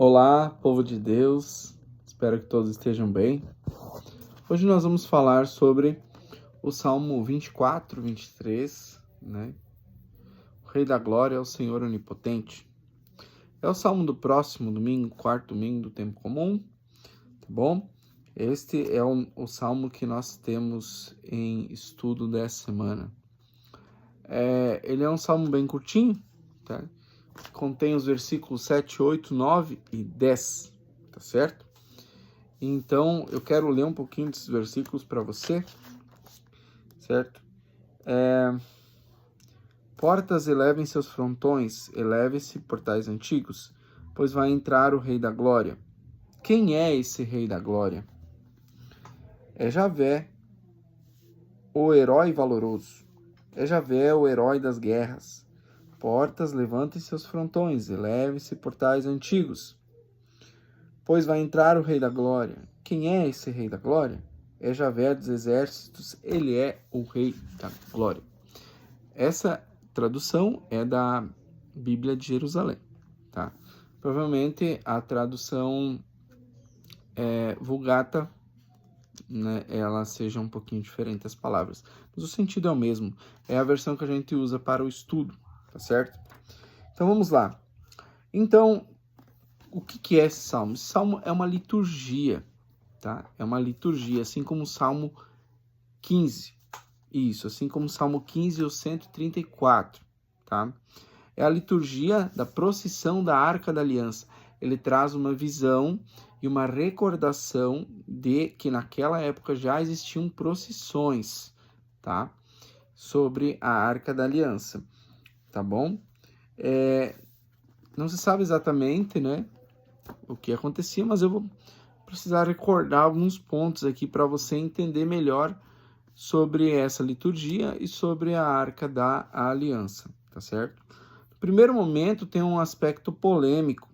Olá, povo de Deus, espero que todos estejam bem. Hoje nós vamos falar sobre o Salmo 24, 23, né? O Rei da Glória é o Senhor Onipotente. É o Salmo do próximo domingo, quarto domingo do tempo comum, tá bom? Este é o Salmo que nós temos em estudo dessa semana. Ele é um Salmo bem curtinho, tá? Contém os versículos 7, 8, 9 e 10, tá certo? Então, eu quero ler um pouquinho desses versículos para você, certo? Portas elevem seus frontões, eleve-se portais antigos, pois vai entrar o Rei da Glória. Quem é esse Rei da Glória? É Javé, o herói valoroso. É Javé, o herói das guerras. Portas, levantem seus frontões, eleve-se portais antigos, pois vai entrar o Rei da Glória. Quem é esse Rei da Glória? É Javé dos exércitos, ele é o Rei da Glória. Essa tradução é da Bíblia de Jerusalém, tá? Provavelmente a tradução Vulgata, né, ela seja um pouquinho diferente as palavras, mas o sentido é o mesmo. É a versão que a gente usa para o estudo, tá certo? Então vamos lá. Então, o que é esse salmo? Esse salmo é uma liturgia, tá? É uma liturgia, assim como o Salmo 15. Isso, assim como o Salmo 15 e o 134, tá? É a liturgia da procissão da Arca da Aliança. Ele traz uma visão e uma recordação de que naquela época já existiam procissões, tá? Sobre a Arca da Aliança, tá bom? Não se sabe exatamente, né, o que acontecia, mas eu vou precisar recordar alguns pontos aqui para você entender melhor sobre essa liturgia e sobre a Arca da Aliança, tá certo? No primeiro momento tem um aspecto polêmico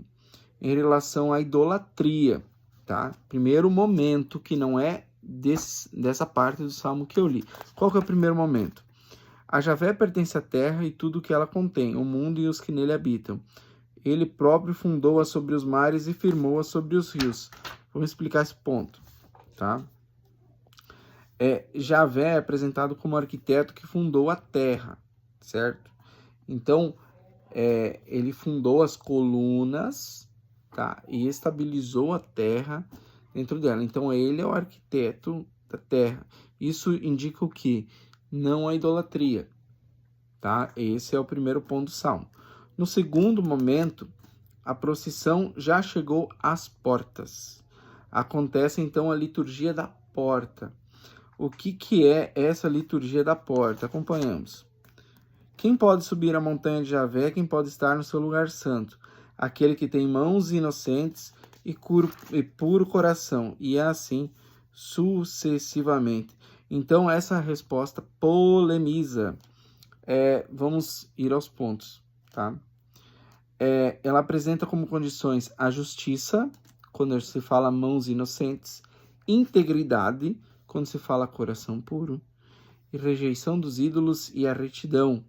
em relação à idolatria, tá? Primeiro momento que não é dessa parte do Salmo que eu li. Qual que é o primeiro momento? A Javé pertence à terra e tudo o que ela contém, o mundo e os que nele habitam. Ele próprio fundou-a sobre os mares e firmou-a sobre os rios. Vamos explicar esse ponto, tá? Javé é apresentado como arquiteto que fundou a terra, certo? Então, ele fundou as colunas, tá? E estabilizou a terra dentro dela. Então, ele é o arquiteto da terra. Isso indica o quê? Não a idolatria, tá? Esse é o primeiro ponto do Salmo. No segundo momento, a procissão já chegou às portas. Acontece, então, a liturgia da porta. O que é essa liturgia da porta? Acompanhamos. Quem pode subir a montanha de Javé? Quem pode estar no seu lugar santo? Aquele que tem mãos inocentes e puro coração. E é assim sucessivamente. Então, essa resposta polemiza. Vamos ir aos pontos, tá? Ela apresenta como condições a justiça, quando se fala mãos inocentes, integridade, quando se fala coração puro, e rejeição dos ídolos e a retidão,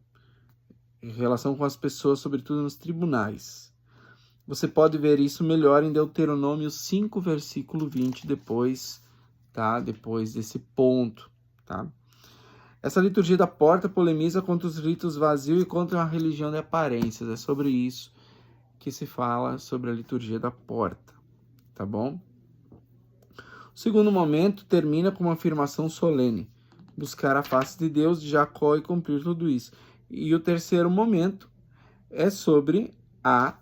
em relação com as pessoas, sobretudo nos tribunais. Você pode ver isso melhor em Deuteronômio 5, versículo 20, depois, tá? Depois desse ponto, tá? Essa liturgia da porta polemiza contra os ritos vazios e contra a religião de aparências. É sobre isso que se fala sobre a liturgia da porta, tá bom? O segundo momento termina com uma afirmação solene, buscar a face de Deus, de Jacó e cumprir tudo isso. E o terceiro momento é sobre a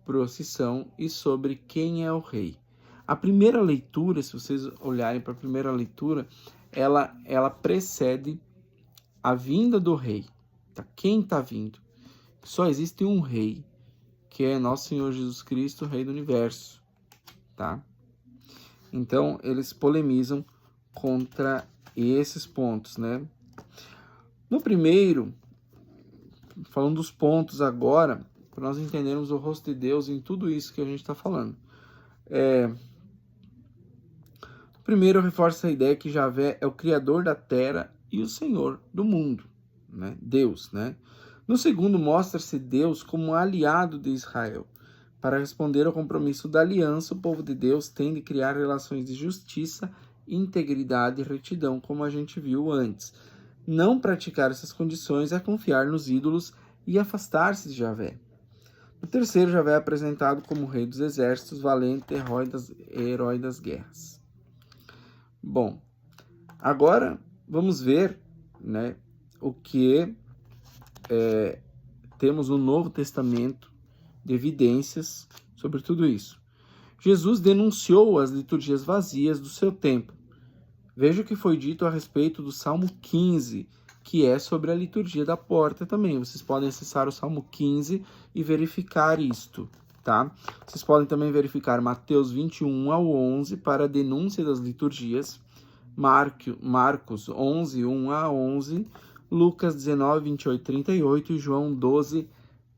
procissão e sobre quem é o rei. A primeira leitura, se vocês olharem para a primeira leitura, ela precede a vinda do rei. Tá? Quem está vindo? Só existe um rei, que é nosso Senhor Jesus Cristo, Rei do Universo, tá? Então, eles polemizam contra esses pontos, né? No primeiro, falando dos pontos agora, para nós entendermos o rosto de Deus em tudo isso que a gente está falando. Primeiro, reforça a ideia que Javé é o Criador da terra e o Senhor do mundo, né? Deus, né? No segundo, mostra-se Deus como um aliado de Israel, Para responder ao compromisso da aliança, o povo de Deus tem de criar relações de justiça, integridade e retidão, como a gente viu antes. Não praticar essas condições é confiar nos ídolos e afastar-se de Javé. O terceiro, Javé é apresentado como rei dos exércitos, valente herói das guerras. Bom, agora vamos ver, né, o que temos no Novo Testamento de evidências sobre tudo isso. Jesus denunciou as liturgias vazias do seu tempo. Veja o que foi dito a respeito do Salmo 15, que é sobre a liturgia da porta também. Vocês podem acessar o Salmo 15 e verificar isto, tá? Vocês podem também verificar Mateus 21 ao 11 para a denúncia das liturgias, Marcos 11, 1 a 11, Lucas 19, 28, 38 e João 12,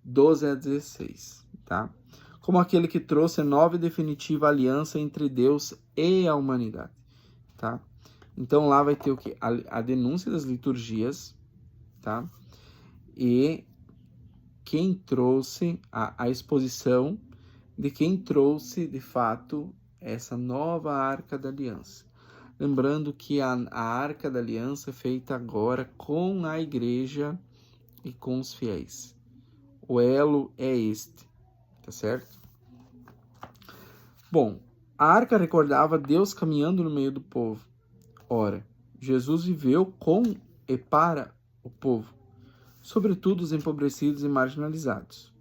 12 a 16, tá? Como aquele que trouxe a nova e definitiva aliança entre Deus e a humanidade, tá? Então lá vai ter o que? A denúncia das liturgias, tá? E quem trouxe a exposição de quem trouxe, de fato, essa nova Arca da Aliança. Lembrando que a Arca da Aliança é feita agora com a igreja e com os fiéis. O elo é este, tá certo? Bom, a arca recordava Deus caminhando no meio do povo. Ora, Jesus viveu com e para o povo, sobretudo os empobrecidos e marginalizados.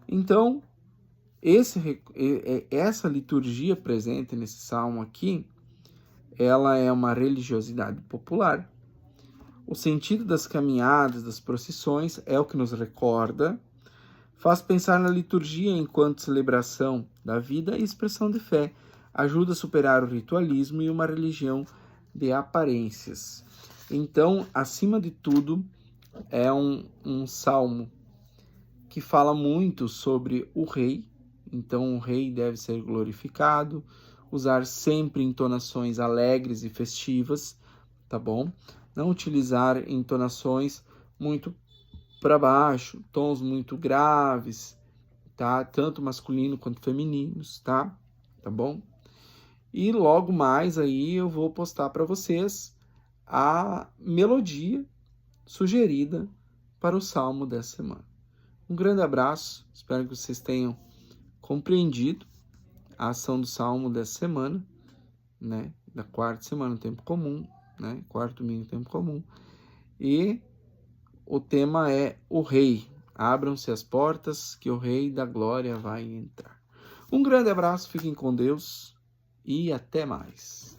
Então, essa liturgia presente nesse salmo aqui, ela é uma religiosidade popular. O sentido das caminhadas, das procissões, é o que nos recorda, faz pensar na liturgia enquanto celebração da vida e expressão de fé, ajuda a superar o ritualismo e uma religião de aparências. Então, acima de tudo, é um salmo que fala muito sobre o rei. Então, o rei deve ser glorificado, usar sempre entonações alegres e festivas, tá bom? Não utilizar entonações muito para baixo, tons muito graves, tá? Tanto masculino quanto femininos, tá? Tá bom? E logo mais aí eu vou postar para vocês a melodia sugerida para o salmo dessa semana. Um grande abraço, espero que vocês tenham compreendido a ação do salmo dessa semana, né? Da quarta semana no tempo comum, né? Quarto domingo no tempo comum. E o tema é o rei. Abram-se as portas que o rei da glória vai entrar. Um grande abraço, fiquem com Deus e até mais.